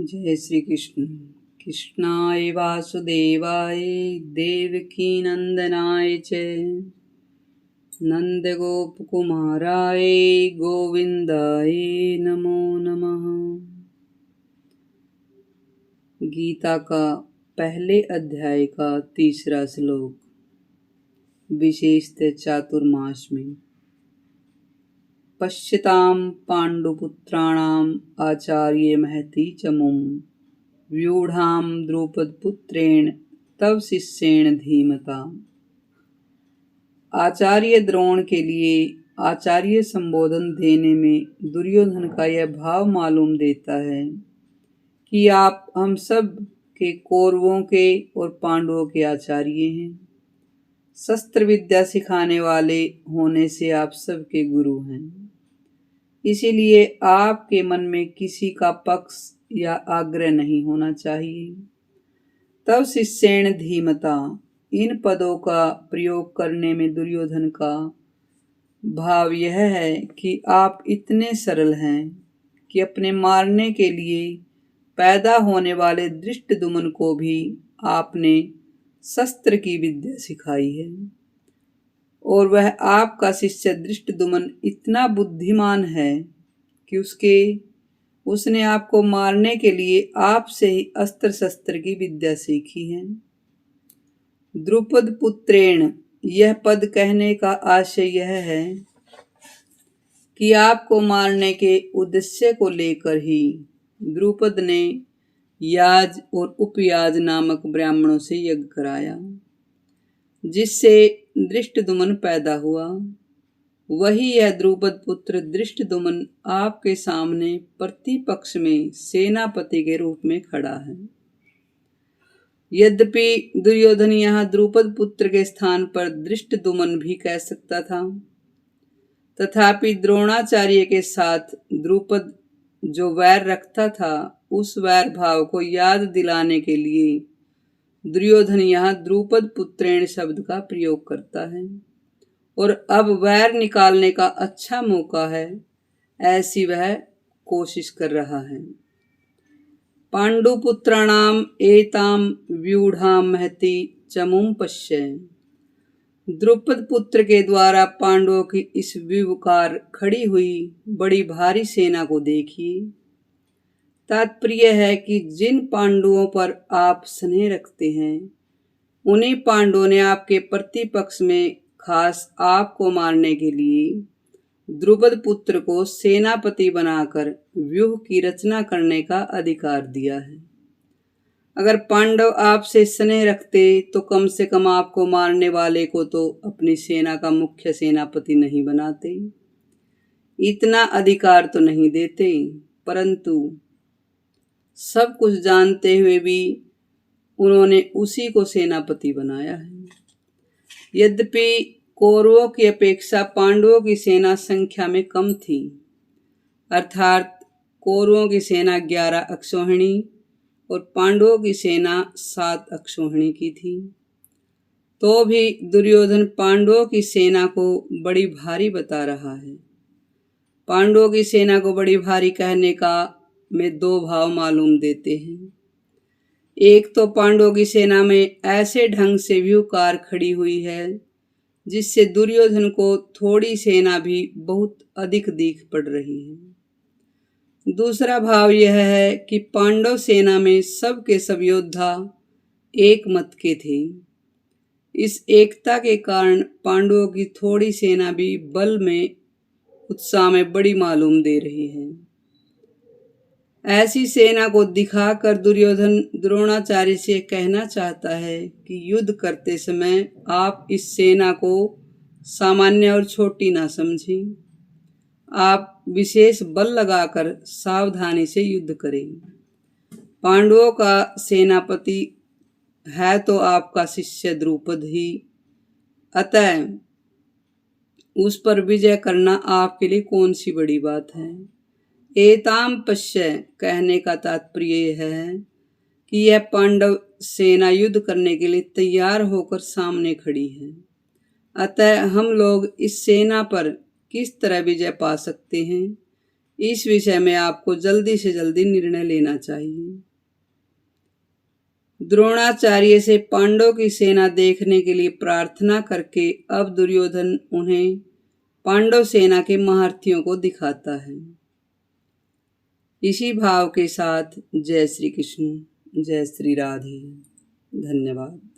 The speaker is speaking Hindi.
जय श्री कृष्ण। कृष्णाय वासुदेवाय देवकी नंदनाय च नंदगोपकुमाराय गोविंदाय नमो नमः। गीता का पहले अध्याय का 3रा श्लोक। विशेषतः चातुर्मास में पश्यतां पांडुपुत्राणाम् आचार्य महती चमुम व्यूढ़ां द्रुपदपुत्रेण तव शिष्येण धीमता। आचार्य द्रोण के लिए आचार्य संबोधन देने में दुर्योधन का यह भाव मालूम देता है कि आप हम सब के कौरवों के और पांडवों के आचार्य हैं। शस्त्र विद्या सिखाने वाले होने से आप सब के गुरु हैं। इसीलिए आपके मन में किसी का पक्ष या आग्रह नहीं होना चाहिए। तब शिष्येण धीमता, इन पदों का प्रयोग करने में दुर्योधन का भाव यह है कि आप इतने सरल हैं कि अपने मारने के लिए पैदा होने वाले धृष्टद्युम्न को भी आपने शस्त्र की विद्या सिखाई है, और वह आपका शिष्य धृष्टद्युम्न इतना बुद्धिमान है कि उसने आपको मारने के लिए आपसे ही अस्त्र शस्त्र की विद्या सीखी है। द्रुपद पुत्रेण, यह पद कहने का आशय यह है कि आपको मारने के उद्देश्य को लेकर ही द्रुपद ने याज और उपयाज नामक ब्राह्मणों से यज्ञ कराया, जिससे धृष्टद्युम्न पैदा हुआ। वही यह द्रुपद पुत्र धृष्टद्युम्न आपके सामने प्रतिपक्ष में सेनापति के रूप में खड़ा है। यद्यपि दुर्योधन यहाँ द्रुपद पुत्र के स्थान पर धृष्टद्युम्न भी कह सकता था, तथापि द्रोणाचार्य के साथ द्रुपद जो वैर रखता था, उस वैर भाव को याद दिलाने के लिए दुर्योधन यहाँ द्रुपद पुत्रेण शब्द का प्रयोग करता है, और अब वैर निकालने का अच्छा मौका है, ऐसी वह कोशिश कर रहा है। पांडुपुत्राणाम एताम व्यूढ़ां महती चमुम पश्य, द्रुपद पुत्र के द्वारा पांडवों की इस व्यूहकार खड़ी हुई बड़ी भारी सेना को देखिए। तात्पर्य है कि जिन पांडवों पर आप स्नेह रखते हैं, उन्हीं पांडवों ने आपके प्रतिपक्ष में खास आपको मारने के लिए द्रुपद पुत्र को सेनापति बनाकर व्यूह की रचना करने का अधिकार दिया है। अगर पांडव आपसे स्नेह रखते तो कम से कम आपको मारने वाले को तो अपनी सेना का मुख्य सेनापति नहीं बनाते, इतना अधिकार तो नहीं देते। परंतु सब कुछ जानते हुए भी उन्होंने उसी को सेनापति बनाया है। यद्यपि कौरवों की अपेक्षा पांडवों की सेना संख्या में कम थी, अर्थात कौरवों की सेना 11 अक्षौहिणी और पांडवों की सेना 7 अक्षौहिणी की थी, तो भी दुर्योधन पांडवों की सेना को बड़ी भारी बता रहा है। पांडवों की सेना को बड़ी भारी कहने का में 2 भाव मालूम देते हैं। एक तो पांडवों की सेना में ऐसे ढंग से व्यूहकार खड़ी हुई है जिससे दुर्योधन को थोड़ी सेना भी बहुत अधिक दिख पड़ रही है। दूसरा भाव यह है कि पांडव सेना में सब के सब योद्धा एक मत के थे। इस एकता के कारण पांडवों की थोड़ी सेना भी बल में उत्साह में बड़ी मालूम दे रही है। ऐसी सेना को दिखाकर दुर्योधन द्रोणाचार्य से कहना चाहता है कि युद्ध करते समय आप इस सेना को सामान्य और छोटी ना समझें, आप विशेष बल लगाकर सावधानी से युद्ध करें। पांडवों का सेनापति है तो आपका शिष्य द्रुपद ही, अतः उस पर विजय करना आपके लिए कौन सी बड़ी बात है। एताम पश्य कहने का तात्पर्य यह है कि यह पांडव सेना युद्ध करने के लिए तैयार होकर सामने खड़ी है, अतः हम लोग इस सेना पर किस तरह विजय पा सकते हैं, इस विषय में आपको जल्दी से जल्दी निर्णय लेना चाहिए। द्रोणाचार्य से पांडवों की सेना देखने के लिए प्रार्थना करके अब दुर्योधन उन्हें पांडव सेना के महारथियों को दिखाता है। इसी भाव के साथ जय श्री कृष्ण, जय श्री राधे। धन्यवाद।